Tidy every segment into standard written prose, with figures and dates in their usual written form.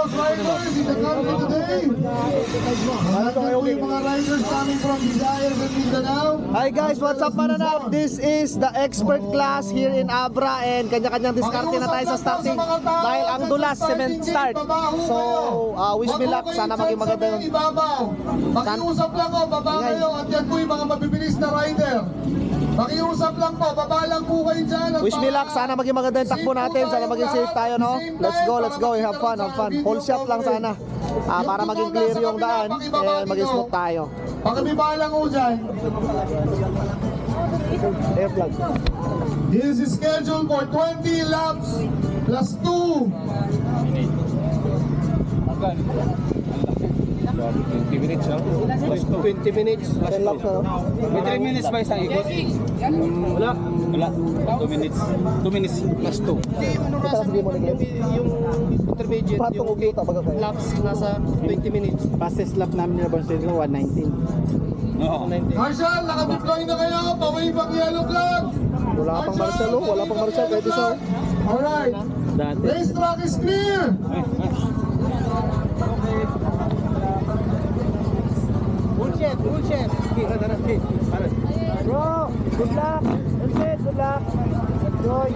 those riders in the country today. Nandun po yung mga riders coming from Visayas and Mindanao. Hi guys, what's up mananap? This is the expert class here in Abra and kanya-kanyang diskarte na tayo sa starting dahil ang dulas cement start. So, wish me luck. Sana maging maganda yun. Makiusap lang po, baba kayo at yan po yung mga mabibilis na rider. Makiusap lang po, baba lang po kayo dyan. Wish me luck. Sana maging maganda yung takbo natin. Sana maging safe tayo, no? Let's go. Have fun. Whole shot lang sana. Para maging clear yung daan and maging smooth tayo. Pakibaba lang po dyan. Air flag. This is scheduled for 20 laps plus 2. 20 minutes, no? 20 minutes. 10 laps, no? May 3 minutes ba isang ikot? Wala. 2 minutes. 2 minutes plus 2. Kita kasi mo nag Yung intermediate, patong yung ukita baga kayo. laps nasa 20 minutes. Fastest lap namin na Barcelona, 119. Oo. Marshall, nakadeploy na kayo. Paway pang yellow flag. Wala pang Marcel, oh. Wala pang Marcel. Kahit isa. Alright. Dati. Racetrack is clear. Bullshit. Bro, good luck. Good luck. Enjoy.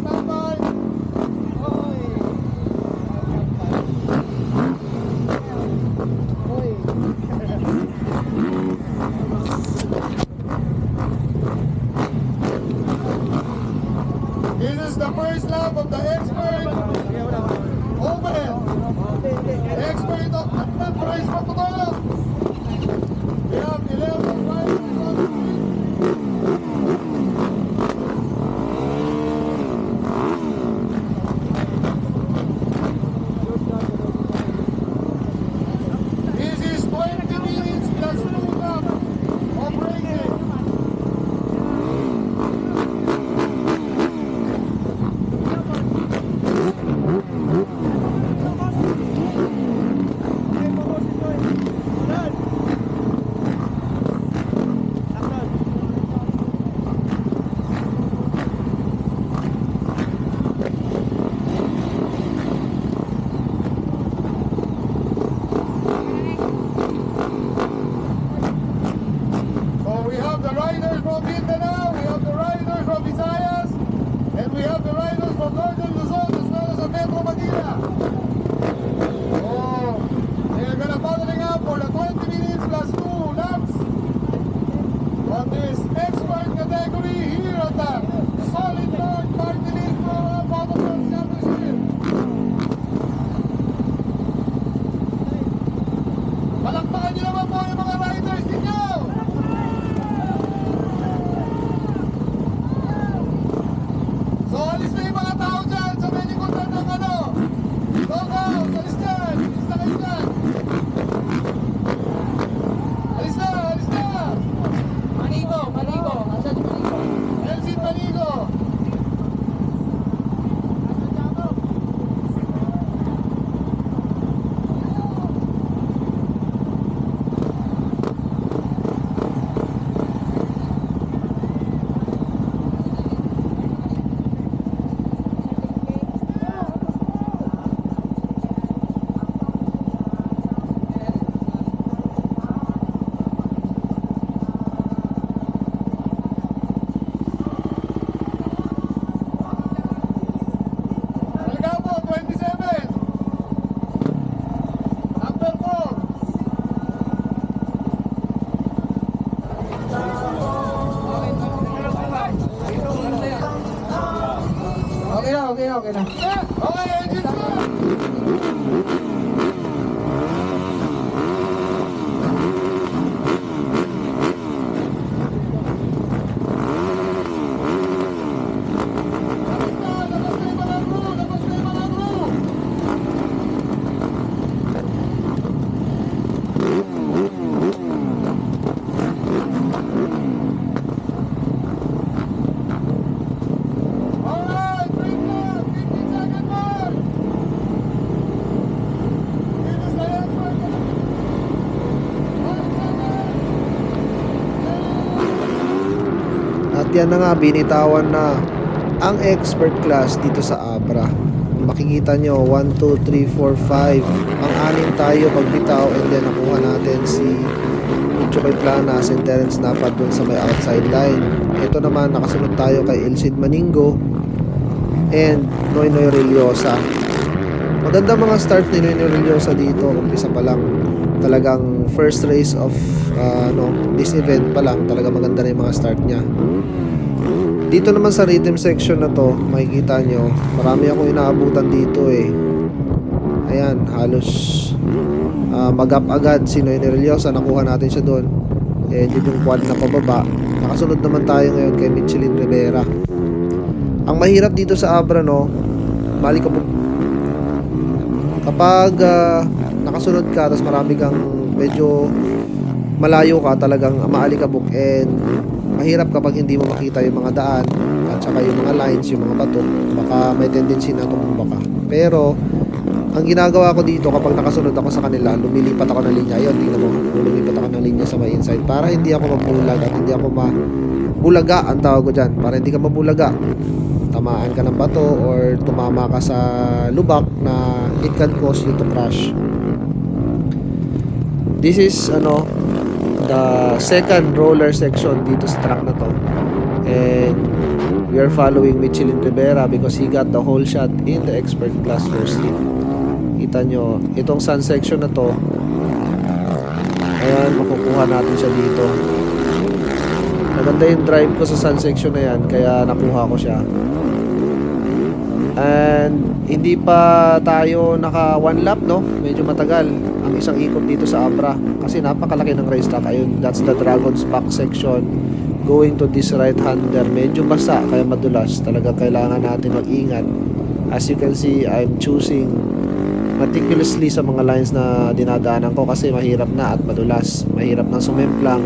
Stand by. This is the first lap of the expert open. Expert of the prize for tomorrow. We have 11 riders on the field. This is 20 minutes plus 2 laps of racing. So we have the riders from Mindanao, we have the riders from Visayas, and we have the riders from Northern Luzon as well as the Metro Manila. So they're gonna battling up for the 20 minutes plus 2 laps on this expert category here at the Solid North Martinis Motocross Championship. Palakpakan niyo naman po yung mga riders ninyo! So, alis na yung mga tao dyan sa may likutan ng ano. Local, alis dyan. Alis na kayo dyan. Alis na. Manigo. Asan yung Manigo? Elsin Manigo. Talaga po, 27. Number 4. Okay na. Okay, engine start. Labas na yung mga crew. Alright, break up, 15 second mark. ayan na nga, binitawan na ang expert class dito sa Abra. Makikita nyo, 1, 2, 3, 4, 5. Ang anim tayo pagbitaw, and then nakuha natin si Chukay Planas and Terence Napad dun sa may outside line. Ito naman, nakasunod tayo kay Elcid Maningo and Noynoy Reliosa. Maganda mga start ni Noynoy Reliosa dito. Umpisa pa lang, talagang first race of this event pa lang, talaga maganda na yung mga start niya. Dito naman sa rhythm section na to, makikita nyo, marami akong inaabutan dito eh. Ayan, halos mag-up agad si Noynoy Reliosa, nakuha natin siya doon. Eh, yun yung quad na pababa. Nakasunod naman tayo ngayon kay Michelin Rivera. Ang mahirap dito sa Abra, no, malikabog. Kapag nakasunod ka, tapos marami kang medyo malayo ka, talagang maalikabok, and mahirap kapag hindi mo makita yung mga daan at saka yung mga lines, yung mga bato, baka may tendency na tumumba ka. Pero ang ginagawa ko dito, kapag nakasunod ako sa kanila, lumilipat ako ng linya. Ayun, tingnan mo, lumilipat ako ng linya sa may inside para hindi ako mabulag at hindi ako mabulaga, ang tawag ko dyan. Para hindi ka mabulaga, tamaan ka ng bato or tumama ka sa lubak na it can cause you to crash. This is the second roller section dito sa track na to, and we are following Michelin Rivera because he got the whole shot in the expert class first heat. Kita nyo, itong sun section na to, ayan, makukuha natin siya dito. Maganda yung drive ko sa sun section na yan, kaya nakuha ko siya. And hindi pa tayo naka one lap, no? Medyo matagal ang isang ikot dito sa Abra kasi napakalaki ng racetrack. Ayun, that's the Dragon's Back section going to this right hander. Medyo basa kaya madulas, talaga kailangan natin mag-ingat. As you can see, I'm choosing meticulously sa mga lines na dinadaanan ko kasi mahirap na at madulas, mahirap na sumemplang.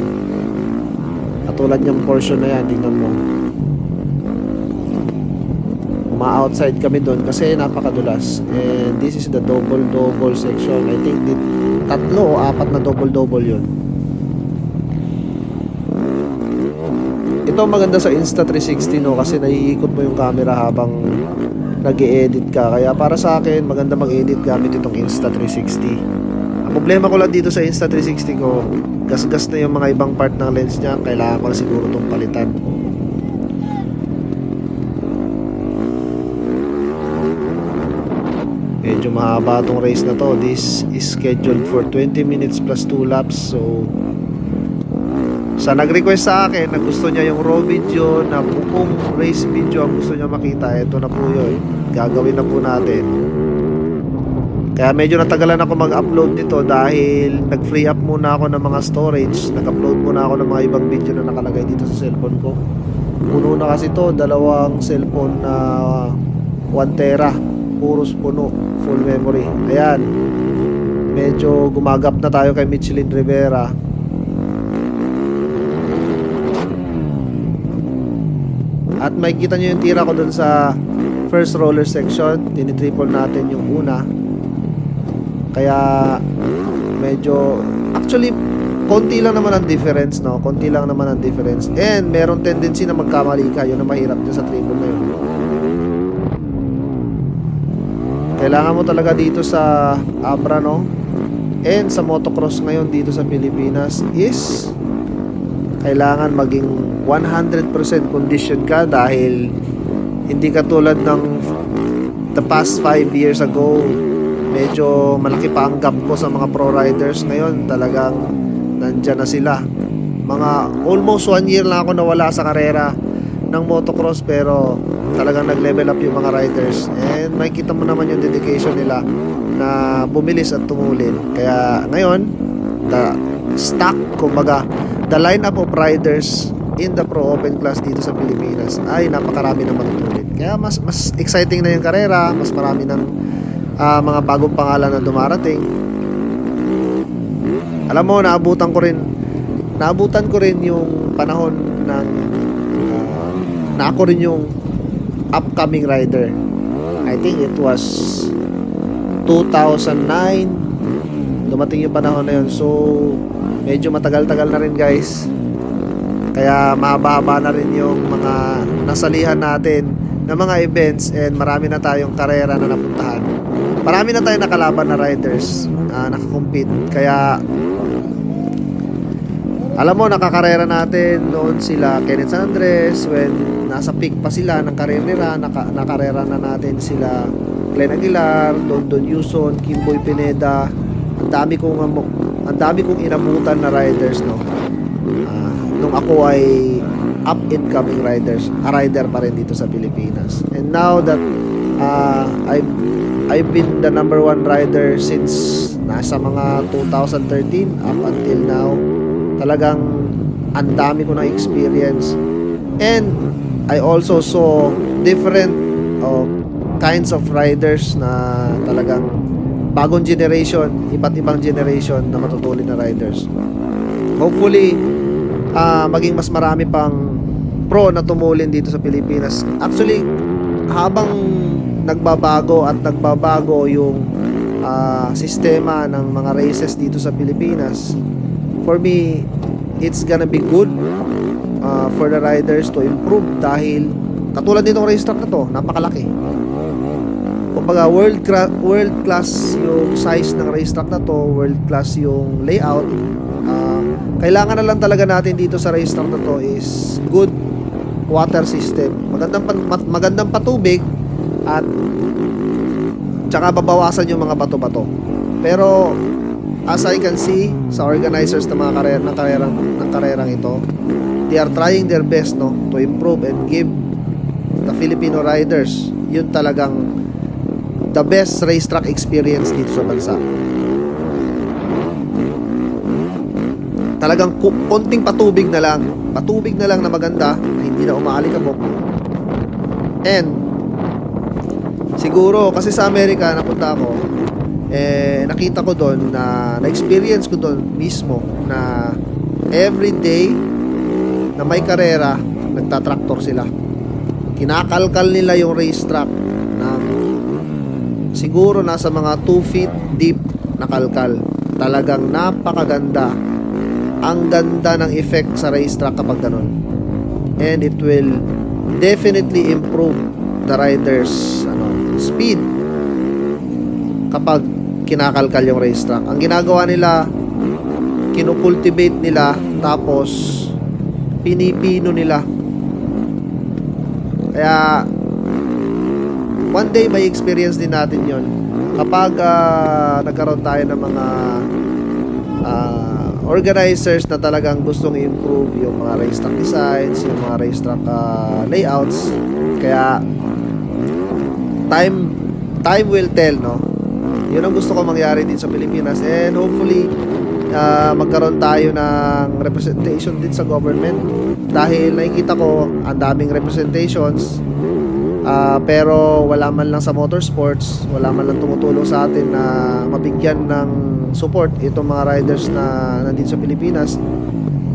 Katulad niyang portion na yan, tingnan mo, ma-outside kami doon kasi napakadulas. And this is the double section. I think tatlo o apat na double yun. Ito maganda sa Insta360, no, kasi naiikot mo yung camera habang nag-e-edit ka. Kaya para sa akin, maganda mag-edit gamit itong Insta360. Ang problema ko lang dito sa Insta360 ko, gas-gas na yung mga ibang part ng lens niya. Kailangan ko na siguro itong palitan. Medyo mahaba itong race na to. This is scheduled for 20 minutes plus 2 laps. So sa nag-request sa akin na gusto niya yung raw video, na buong race video ang gusto niya makita, ito na po yun, gagawin na po natin. Kaya medyo natagalan ako mag-upload nito dahil nag-free up muna ako ng mga storage. Nag-upload muna ako ng mga ibang video na nakalagay dito sa cellphone ko. Puno na kasi to, dalawang cellphone na 1 tera, puros puno, full memory. Ayan, medyo gumagap na tayo kay Michelin Rivera. At makikita nyo yung tira ko dun sa first roller section. Tinitriple natin yung una. Kaya medyo, actually konti lang naman ang difference, no? Konti lang naman ang difference. And meron tendency na magkamali ka. Yun ang mahirap dyan sa triple na yun. Kailangan mo talaga dito sa Abra, no? And sa motocross ngayon dito sa Pilipinas is kailangan maging 100% condition ka, dahil hindi katulad ng the past 5 years ago. Medyo malaki pa ang gap ko sa mga pro riders. Ngayon talagang nandyan na sila. Mga almost 1 year lang ako nawala sa karera ng motocross, pero talagang nag-level up yung mga riders. And makikita mo naman yung dedication nila na bumilis at tumulin. Kaya ngayon, the stock, kumbaga, the lineup of riders in the Pro Open class dito sa Pilipinas ay napakarami ng matutulid. Kaya mas exciting na yung karera, mas marami ng mga bagong pangalan na dumarating. Alam mo, naabutan ko rin yung panahon ng na ako rin yung upcoming rider. I think it was 2009 dumating yung panahon na yun. So medyo matagal-tagal na rin, guys. Kaya mahaba-haba na rin yung mga nasalihan natin na mga events and marami na tayong karera na napuntahan. Marami na tayong nakalaban na riders na nakakompete. Kaya alam mo, nakakarera natin noon sila Kenneth San Andres when nasa peak pa sila ng karir nila. Nakarera na natin sila Glenn Aguilar, Don Yuson, Kimboy Pineda. Ang dami kong inabutan na riders, no. Nung ako ay up and coming rider pa rin dito sa Pilipinas. And now that I've been the number one rider since nasa mga 2013 up until now. Talagang ang dami ko na experience. And I also saw different kinds of riders na talagang bagong generation, iba't ibang generation na matutulin na riders. Hopefully, maging mas marami pang pro na tumulin dito sa Pilipinas. Actually, habang nagbabago yung sistema ng mga races dito sa Pilipinas, for me, it's gonna be good for the riders to improve dahil katulad nitong racetrack na to, napakalaki. Kumbaga, world class yung size ng racetrack na to, world class yung layout. Kailangan na lang talaga natin dito sa racetrack na to is good water system. Magandang patubig at tsaka babawasan yung mga bato-bato. Pero as I can see sa organizers ng mga karerang ito, they are trying their best, no, to improve and give the Filipino riders yun talagang the best racetrack experience dito sa bansa. Talagang konting patubig na lang na maganda, na hindi na umaalikabok. And siguro kasi sa Amerika napunta ako, nakita ko doon na-experience ko doon mismo na every day na may karera, nagtatraktor sila. Kinakalkal nila yung racetrack ng siguro nasa mga 2 feet deep na kalkal. Talagang napakaganda. Ang ganda ng effect sa racetrack kapag ganun. And it will definitely improve the riders speed kapag kinakalkal yung racetrack. Ang ginagawa nila, kinukultivate nila, tapos pinipino nila. Kaya one day may experience din natin yon kapag nagkaroon tayo ng mga organizers na talagang gustong i-improve yung mga racetrack designs, yung mga racetrack layouts. Kaya time will tell, no. Yun ang gusto ko mangyari din sa Pilipinas, and hopefully magkaroon tayo ng representation din sa government dahil nakikita ko ang daming representations, pero wala man lang sa motorsports, wala man lang tumutulong sa atin na mabigyan ng support itong mga riders na nandito sa Pilipinas.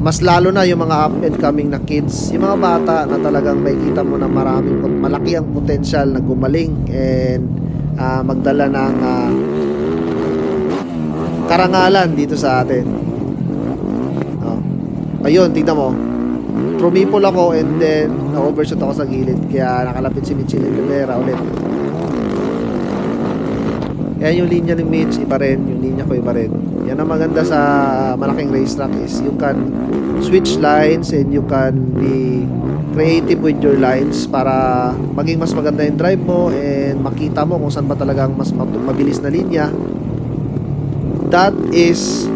Mas lalo na yung mga up and coming na kids, yung mga bata na talagang makikita mo na malaki ang potential na gumaling and magdala ng karangalan dito sa atin. Ayun, tignan mo, trumipol ako and then na-overshoot ako sa gilid, kaya nakalapit si Michelin Rivera ulit. Yan yung linya ni Mitch, iba rin. Yung linya ko, iba rin. Yan ang maganda sa malaking racetrack is you can switch lines and you can be creative with your lines para maging mas maganda yung drive mo and makita mo kung saan ba talagang mas mabilis na linya. That is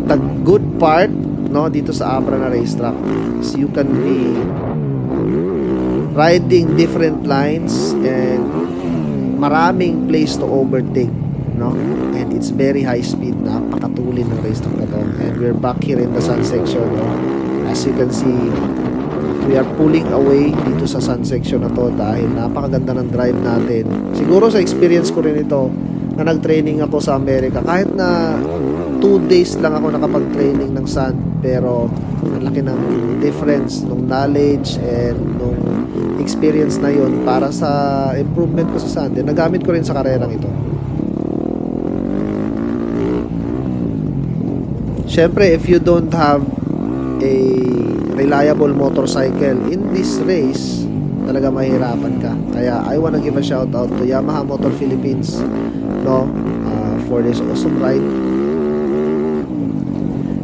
the good part, no, dito sa Abra na racetrack. So you can be riding different lines and maraming place to overtake, no? And it's very high speed. Napakatulin ng racetrack na to. And we're back here in the sun section, no? As you can see, we are pulling away dito sa sun section na to dahil napakaganda ng drive natin. Siguro sa experience ko rin ito na nag-training ako sa Amerika, kahit na 2 days lang ako nakapag-training ng sun, pero ang laki ng difference nung knowledge and nung experience na yun para sa improvement ko sa sun. Then nagamit ko rin sa karerang ito. Syempre, if you don't have a reliable motorcycle in this race, talaga mahirapan ka. Kaya I wanna give a shout out to Yamaha Motor Philippines, no, for this awesome ride.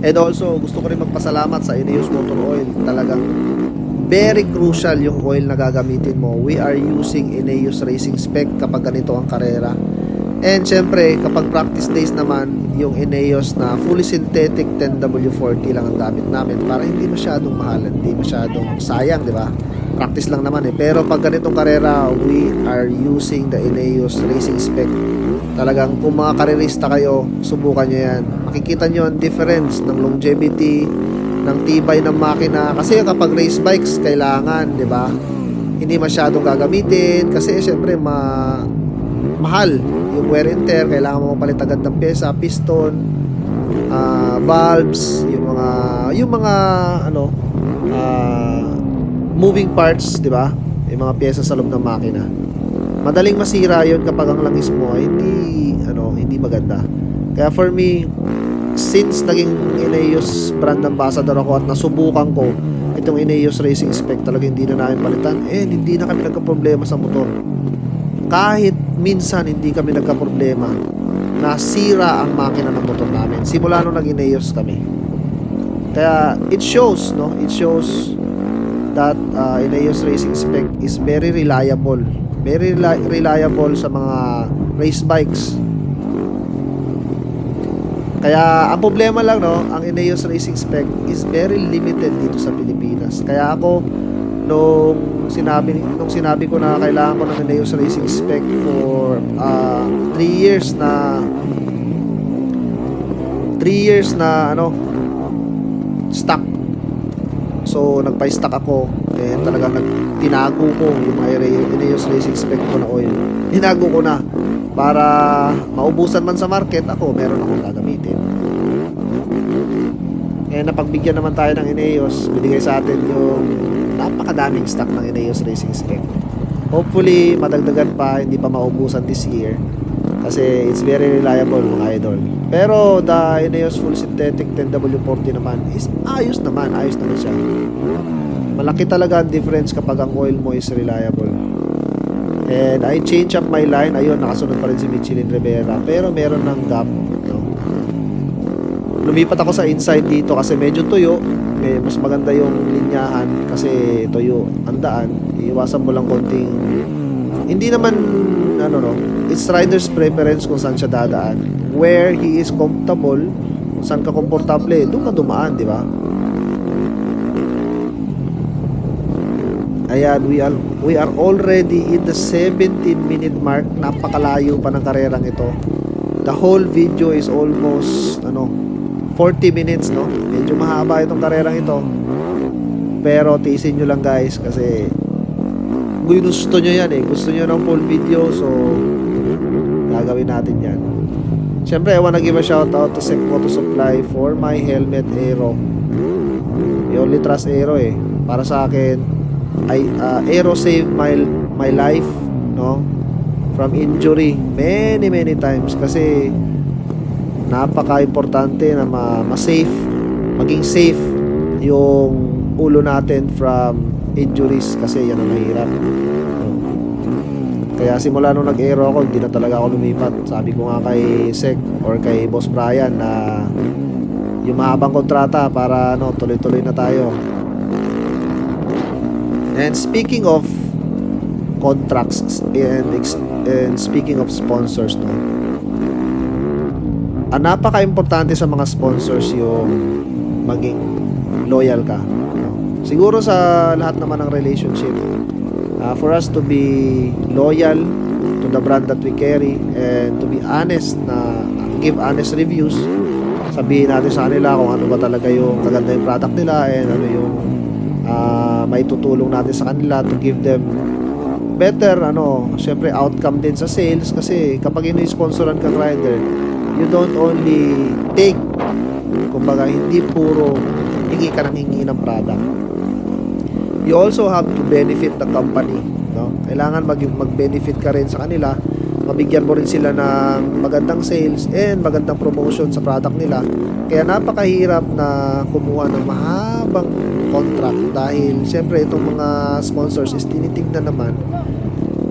And also gusto ko rin magpasalamat sa Ineos Motor Oil. Talagang very crucial yung oil na gagamitin mo. We are using Ineos Racing Spec kapag ganito ang karera. And syempre, kapag practice days naman, yung Ineos na fully synthetic 10W40 lang ang gamit namin para hindi masyadong mahal, hindi masyadong sayang, di ba? Practice lang naman eh. Pero pag ganitong karera, we are using the Ineos Racing Spec. Talagang kung mga karerista kayo, subukan nyo yan. Makikita nyo ang difference ng longevity, ng tibay ng makina. Kasi kapag race bikes, kailangan, di ba? Hindi masyadong gagamitin kasi syempre mahal yung wear and tear. Kailangan mo mapalit agad ng pyesa, piston, valves, yung mga moving parts, di ba? Yung mga pyesa sa loob ng makina. Madaling masira yun kapag ang langis mo ay hindi maganda. Kaya for me, since naging Ineos brand ambassador ako at nasubukan ko itong Ineos Racing Spec, talaga hindi na namin palitan and hindi na kami nagka-problema sa motor. Kahit minsan hindi kami nagka-problema, nasira ang makina ng motor namin simula nung nag-Ineos kami. Kaya it shows, no? It shows that Ineos Racing Spec is very reliable. Very reliable sa mga race bikes. Kaya ang problema lang, no, ang Ineos Racing Spec is very limited dito sa Pilipinas. Kaya ako nung sinabi ko na kailangan ko ng Ineos Racing Spec for 3 years na stock. So nagpa-stock ako and talagang tinago ko yung mga Ineos Racing Spec ko na oil. Tinago ko na para maubusan man sa market, ako meron akong gagamitin. Eh napagbigyan naman tayo ng Ineos, binigay sa atin yung napakadaming stock ng Ineos Racing Spec. Hopefully madagdagan pa, hindi pa maubusan this year kasi it's very reliable mga idol. Pero the Ineos Full Synthetic 10W40 naman is ayos naman siya. Malaki talaga ang difference kapag ang oil mo is reliable. And I change up my line. Ayun, nakasunod pa rin si Michelin Rivera, pero meron ng gap, no? Lumipat ako sa inside dito kasi medyo tuyo. Mas maganda yung linyahan kasi tuyo ang daan. Iiwasan mo lang konting, hindi naman it's rider's preference kung saan siya dadaan. Where he is comfortable, kung saan ka komportable, doon ka dumaan, di ba? Ayan, we are already in the 17-minute mark. Napakalayo pa ng karerang ito. The whole video is almost 40 minutes, no? Medyo mahaba itong karerang ito. Pero tiisin nyo lang guys kasi gusto nyo yan eh. Gusto nyo ng full video, so gagawin natin yan. Siyempre, I wanna give a shout out to Sec Moto Supply for my helmet Aero. I only trust Aero eh. Para sa akin, Aero saved my life, no, from injury many times kasi napaka-importante na maging safe yung ulo natin from injuries kasi yan ang mahirap. Kaya simula nung nag-aero ako, hindi na talaga ako lumipat. Sabi ko nga kay Sec or kay Boss Brian na yung mahabang kontrata para tuloy-tuloy na tayo. And speaking of contracts and speaking of sponsors, no, napaka-importante sa mga sponsors yung maging loyal ka, no? Siguro sa lahat naman ng relationship, for us to be loyal to the brand that we carry and to be honest, na give honest reviews, sabihin natin sa kanila kung ano ba talaga yung maganda yung product nila and ano yung may tutulong natin sa kanila to give them better syempre outcome din sa sales. Kasi kapag ini-sponsoran kang rider, you don't only take, kumbaga hindi puro hingi ka ng hingi ng product, you also have to benefit the company, no? Kailangan mag-benefit ka rin sa kanila mabigyan mo rin sila ng magandang sales and magandang promotion sa product nila. Kaya napakahirap na kumuha ng mahabang contract dahil siyempre itong mga sponsors is tinitingnan naman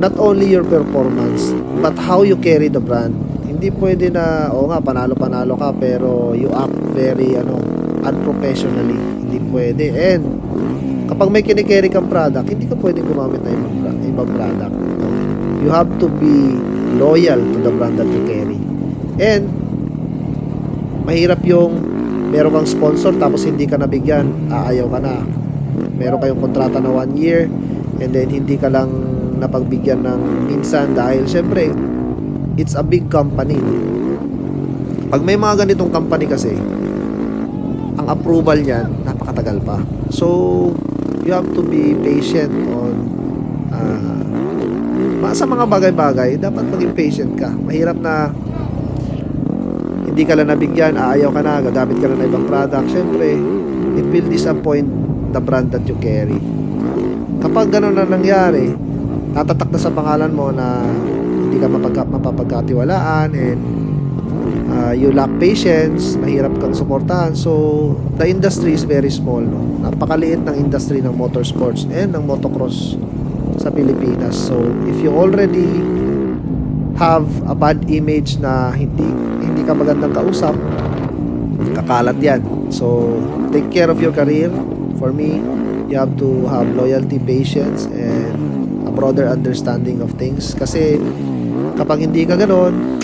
not only your performance but how you carry the brand. Hindi pwede na, oo nga, panalo-panalo ka pero you act very unprofessionally. Hindi pwede. And kapag may kinikerry kang product, hindi ka pwede gumamit ng ibang product. No? You have to be loyal to the brand that you carry. And mahirap yung meron kang sponsor tapos hindi ka nabigyan, aayaw ka na. Meron kayong kontrata na 1 year and then hindi ka lang napagbigyan ng minsan dahil syempre it's a big company. Pag may mga ganitong company kasi, ang approval niyan napakatagal pa. So you have to be patient on sa mga bagay-bagay. Dapat maging patient ka. Mahirap na hindi ka lang nabigyan, aayaw ka na, gagamit ka na ng ibang product. Syempre, it will disappoint the brand that you carry. Kapag gano'n na nangyari, tatatak na sa pangalan mo na hindi ka mapapagkatiwalaan and you lack patience, mahirap kang suportahan. So, the industry is very small. No? Napakaliit ng industry ng motorsports and ng motocross sa Pilipinas. So, if you already have a bad image na hindi ka magandang kausap, kakalat yan. So, take care of your career. For me, you have to have loyalty, patience, and a broader understanding of things. Kasi, kapag hindi ka ganon,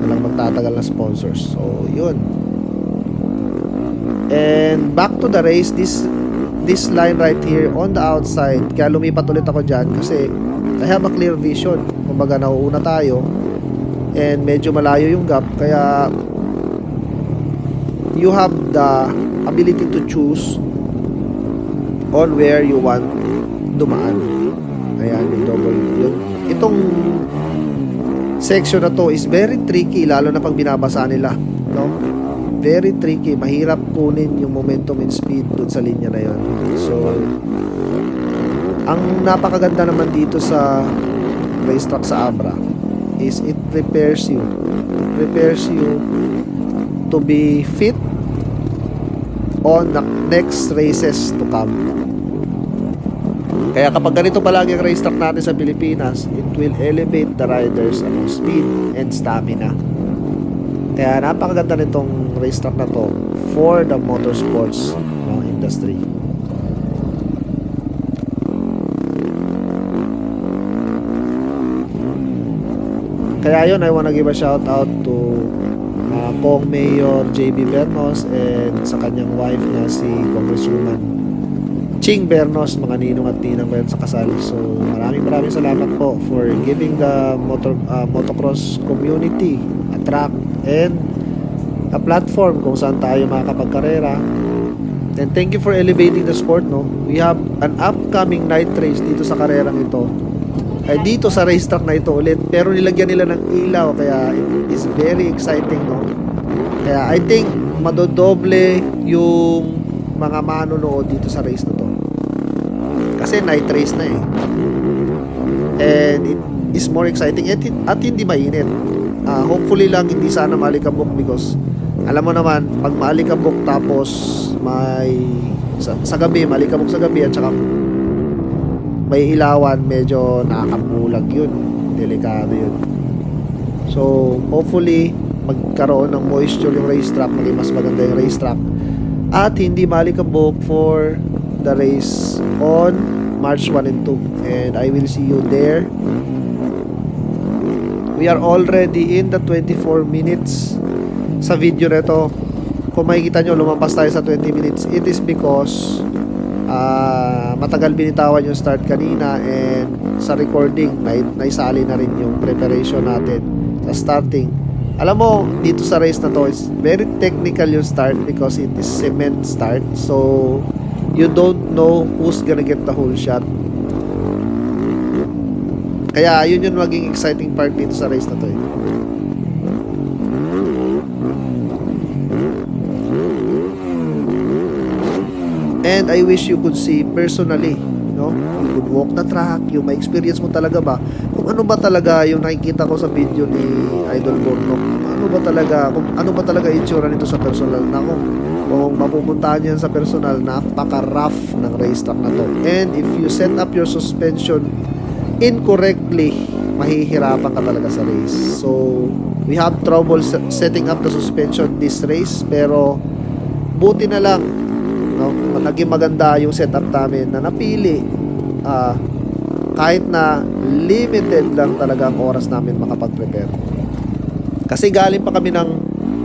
walang magtatagal na sponsors. So, yun. And back to the race, this line right here on the outside, kaya lumipat ulit ako dyan kasi I have a clear vision. Kumbaga nauuna tayo and medyo malayo yung gap, kaya you have the ability to choose on where you want dumaan. Ayan, yung double yun. Itong section na to is very tricky, lalo na pag binabasa nila, no? Very tricky, mahirap kunin yung momentum and speed dun sa linya na yun. So, ang napakaganda naman dito sa racetrack sa Abra is it prepares you to be fit on the next races to come. Kaya kapag ganito palagi ang racetrack natin sa Pilipinas, it will elevate the riders speed and stamina. Kaya napakaganda nitong racetrack na to for the motorsports industry. Kaya yun, I wanna give a shout out to Kong Mayor JB Bernos and sa kanyang wife na si Congresswoman Ching Bernos, mga ninong at ninang bayan sa kasal. So maraming salamat po for giving the motocross community a track and a platform kung saan tayo makakapagkarera. And thank you for elevating the sport, no? We have an upcoming night race dito sa karerang ito. Ay dito sa racetrack na ito ulit, pero nilagyan nila ng ilaw, kaya it is very exciting, no? Kaya I think madodoble yung mga manonood dito sa race na to. Kasi night race na eh. And it is more exciting at hindi mainit. Hopefully lang hindi sana maalikabok because alam mo naman pag maalikabok tapos may sa gabi, maalikabok sa gabi at saka may ilawan, medyo nakakabulag yun, delikado yun. So hopefully magkaroon ng moisture yung racetrack, maging mas maganda yung racetrack at hindi maalikabok for the race on March 1 and 2 and I will see you there. We are already in the 24 minutes sa video nito. Kung makikita nyo, lumampas tayo sa 20 minutes. It is because matagal binitawan yung start kanina and sa recording, naisali na rin yung preparation natin sa starting. Alam mo, dito sa race na to, it's very technical yung start because it is cement start. So, you don't know who's gonna get the whole shot. Kaya yun yung maging exciting part dito sa race na to eh. And I wish you could see personally, no? You could walk the track, yung ma-experience mo talaga ba kung ano ba talaga yung nakikita ko sa video ni Idol Bornok, kung ano ba talaga itsura nito sa personal. Nako, kung mapupuntahan yan sa personal, napaka-rough ng racetrack na to. And if you set up your suspension incorrectly, mahihirapan ka talaga sa race. So we have trouble setting up the suspension this race, pero buti na lang, no, naging maganda yung setup namin na napili, kahit na limited lang talaga ang oras namin makapag-prepare. Kasi galing pa kami ng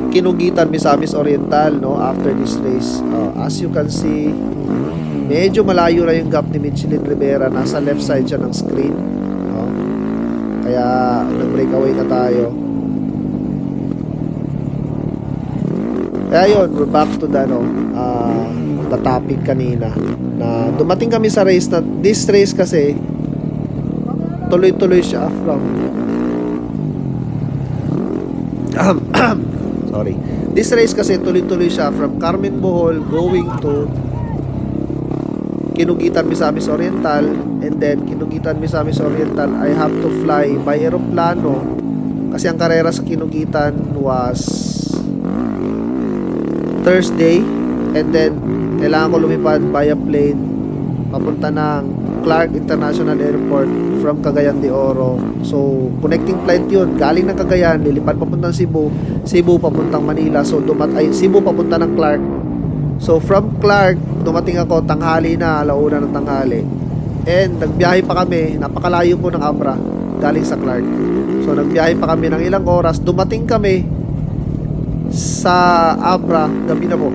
Kinugitan, Misamis Oriental, no, after this race. As you can see, medyo malayo na yung gap ni Michelin Rivera. Nasa left side siya ng screen, no? Kaya nag-breakaway na tayo. Kaya yun, we're back to the, the topic kanina, na dumating kami sa race na this race kasi tuloy-tuloy siya from sorry. This race kasi tuloy-tuloy siya from Carmen Bohol going to Kinugitan, Misamis Oriental, and then Kinugitan, Misamis Oriental, I have to fly by aeroplano kasi ang karera sa Kinugitan was Thursday, and then kailangan ko lumipad via plane papunta ng Clark International Airport from Cagayan de Oro. So connecting flight yun, galing ng Cagayan, lilipad papuntang Cebu, Cebu papuntang Manila. So Cebu papunta ng Clark. So from Clark, dumating ako tanghali na, alauna ng tanghali, and nagbiyahe pa kami, napakalayo po ng Abra galing sa Clark. So nagbiyahe pa kami ng ilang oras, dumating kami sa Abra gabi na po.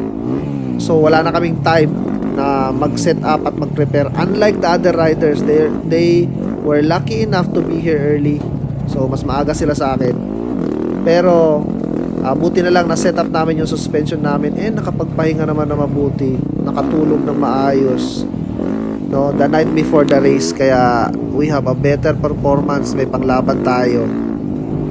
So wala na kaming time na mag-set up at mag-prepare. Unlike the other riders, they were lucky enough to be here early. So mas maaga sila sa akin. Pero buti na lang na set up namin yung suspension namin, and nakapagpahinga naman na mabuti, nakatulog ng maayos, no, the night before the race. Kaya we have a better performance, may panglaban tayo.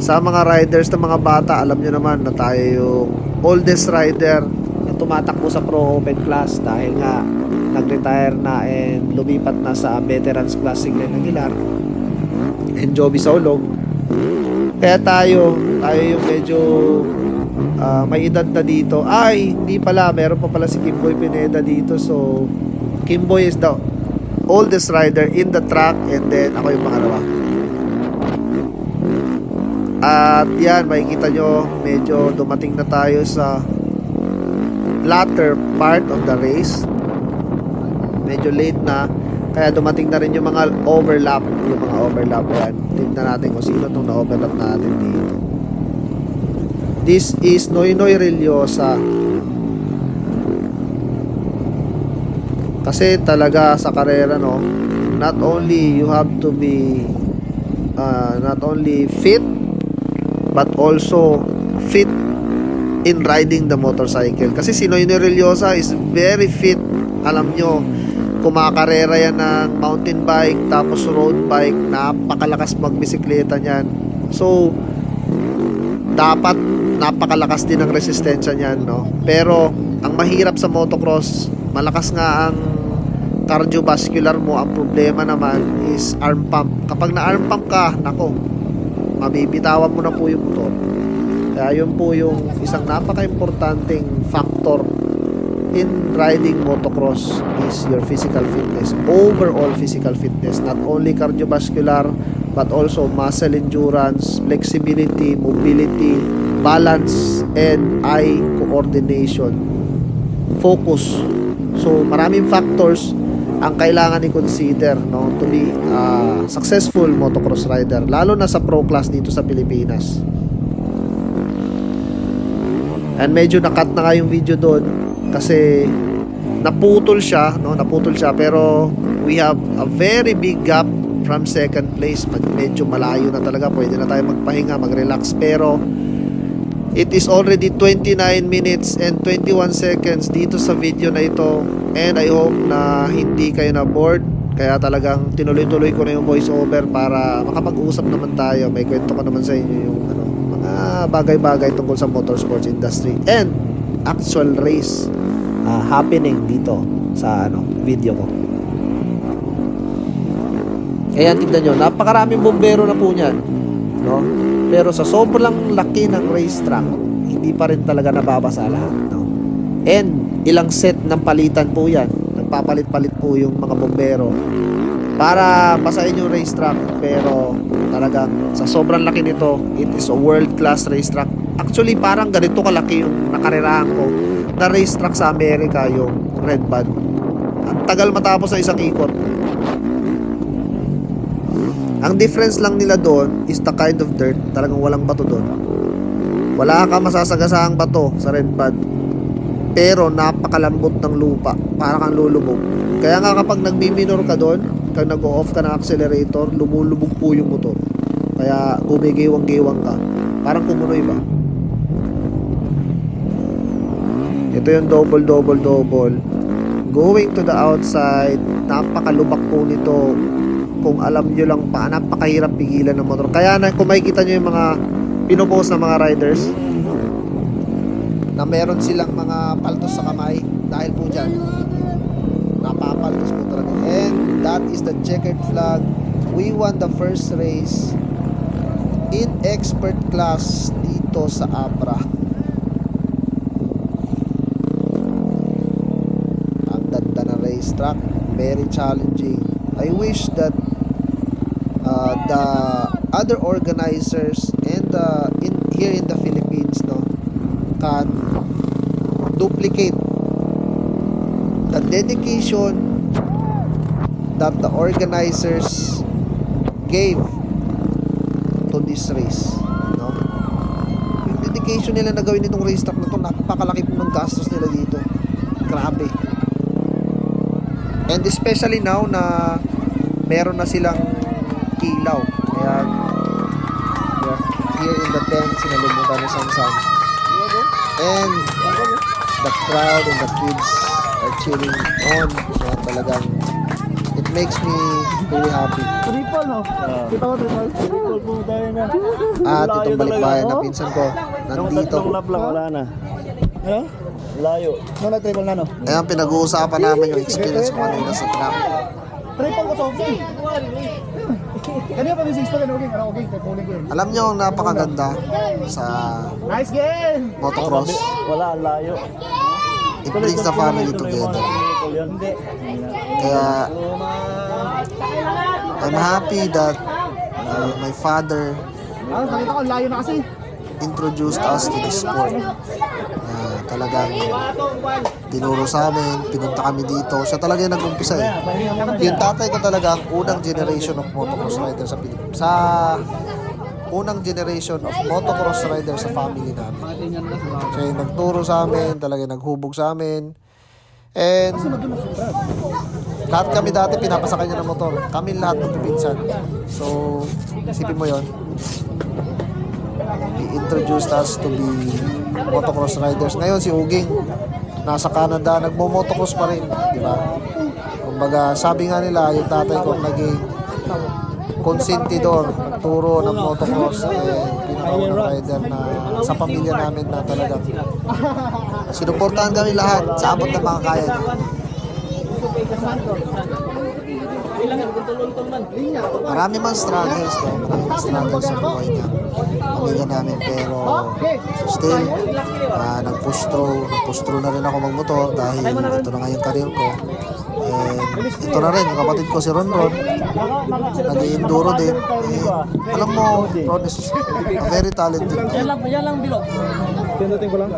Sa mga riders na mga bata, alam nyo naman na tayo yung oldest rider na tumatakbo sa Pro Open class dahil nga nag-retire na and lumipat na sa veterans class si Glenn Aguilar and Joby Saulog. Kaya tayo yung medyo may edad na dito. Ay, hindi pala, meron pa pala si Kimboy Pineda dito. So Kimboy is the oldest rider in the track, and then ako yung pangalawa. At yan, makikita nyo, medyo dumating na tayo sa latter part of the race. Medyo late na, kaya dumating na rin yung mga overlap. Yan, tignan natin kung sino itong na-overlap natin dito. This is Noynoy Reliosa. Kasi talaga sa karera, no, not only you have to be not only fit, but also fit in riding the motorcycle. Kasi si Noynoy Reliosa is very fit. Alam nyo, kumakarera yan ng mountain bike, tapos road bike, napakalakas magbisikleta niyan. So dapat napakalakas din ang resistensya niyan, no? Pero ang mahirap sa motocross, malakas nga ang cardiovascular mo. Ang problema naman is arm pump. Kapag na arm pump ka, nako, mabibitawan mo na po yung motor. Kaya yun po yung isang napaka-importanting factor in riding motocross, is your physical fitness, overall physical fitness, not only cardiovascular but also muscle endurance, flexibility, mobility, balance, and eye coordination, focus. So maraming factors ang kailangan i-consider, no, to be a successful motocross rider, lalo na sa pro class dito sa Pilipinas. And medyo nakat na nga yung video doon kasi naputol siya, pero we have a very big gap from second place. Medyo malayo na talaga, pwede na tayo magpahinga, mag-relax, pero it is already 29 minutes and 21 seconds dito sa video na ito, and I hope na hindi kayo na bored. Kaya talagang tinuloy-tuloy ko na yung voice over para makapag-uusap naman tayo, may kwento ko naman sa inyo yung mga bagay-bagay tungkol sa motorsports industry and actual race happening dito sa video ko. Ayan, tignan nyo, napakaraming bumbero na po niyan, no? Pero sa sobrang laki ng racetrack, hindi pa rin talaga nababasa lahat, no? And ilang set ng palitan po yan. Nagpapalit-palit po yung mga bumbero para basahin yung racetrack. Pero talagang sa sobrang laki nito, it is a world-class racetrack. Actually, parang ganito kalaki yung nakarerahan ko na racetrack sa Amerika, yung Red Bud. Ang tagal matapos sa isang ikot. Ang difference lang nila doon is the kind of dirt. Talagang walang bato doon. Wala ka masasagasahang bato sa Red Bud. Pero napakalambot ng lupa. Para kang lulubog. Kaya nga kapag nagmi-minor ka doon, kag nag-off ka ng accelerator, lumulubog po yung motor. Kaya gumigiwang-giwang ka. Parang kumunoy ba? Ito yung double. Going to the outside, napakalubak po nito. Kung alam nyo lang pa, napakahirap pigilan ng motor. Kaya na, kung makikita nyo yung mga pinopost na mga riders na meron silang mga paltos sa kamay, dahil po dyan napapaltos po talaga. And that is the checkered flag. We won the first race in expert class dito sa Abra. Ang ganda na racetrack, very challenging. I wish that the other organizers and here in the Philippines, no, can duplicate the dedication that the organizers gave to this race, no? Yung dedication nila na gawin itong racetrack na to, napakalaki po ng gastos nila dito. Grabe. And especially now na meron na silang ilaw. Kaya here in the tent, sinalumutan ni Sansan. And the crowd and the kids are cheering on. Kaya talagang it makes me very happy. Triple, no? Kita mo, triple po tayo na. At itong balikbayan na pinsan ko nandito. Lap lang, wala na. Ano? Layo. No, na triple na, no? Ayan, pinag-uusapan namin yung experience ko kanina sa track. Triple ko sa okay. Kanina pa may 6 pa rin, okay, triple ko yun. Alam nyo, ang napakaganda sa Nice game! motocross. Wala, layo. It brings the family together. Kaya I'm happy that my father Nakita ko, layo na kasi. introduced us to the sport. Talagang tinuro sa amin, pinunta kami dito. Siya talaga yung nag-umpisa eh. Yung tatay ko talaga ang unang generation of motocross rider sa Pilipinas. Sa unang generation of motocross rider sa family namin. Siya yung nagturo sa amin, talaga naghubog sa amin. And lahat kami dati pinapasakay niya ng motor. Kami lahat magpipinsan. So, isipin mo yon. He introduced us to be motocross riders. Ngayon si Uging nasa Canada, nagmo-motocross pa rin, di ba? Kumbaga, sabi nga nila, yung tatay ko naging konsentidor, nagturo ng motocross, pinakaunang rider na sa pamilya namin na talagang sinuportahan kami lahat sa abot ng mga kaya niya. Marami man struggles, no? Marami struggles sa buhay niya, pamilya namin, pero still nag-push through na rin ako magmotor dahil ito na nga yung career ko. And ito na rin, yung kapatid ko si Ronron, nag-enduro din. Alam mo, Ron is a very talented kid.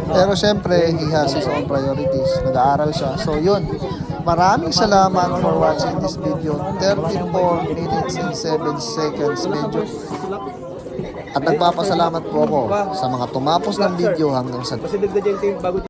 Pero syempre, he has his own priorities. Nag-aaral siya. So yun, maraming salamat for watching this video. 34 minutes and 7 seconds. Medyo. At nagpapasalamat po ako sa mga tumapos ng video hanggang sa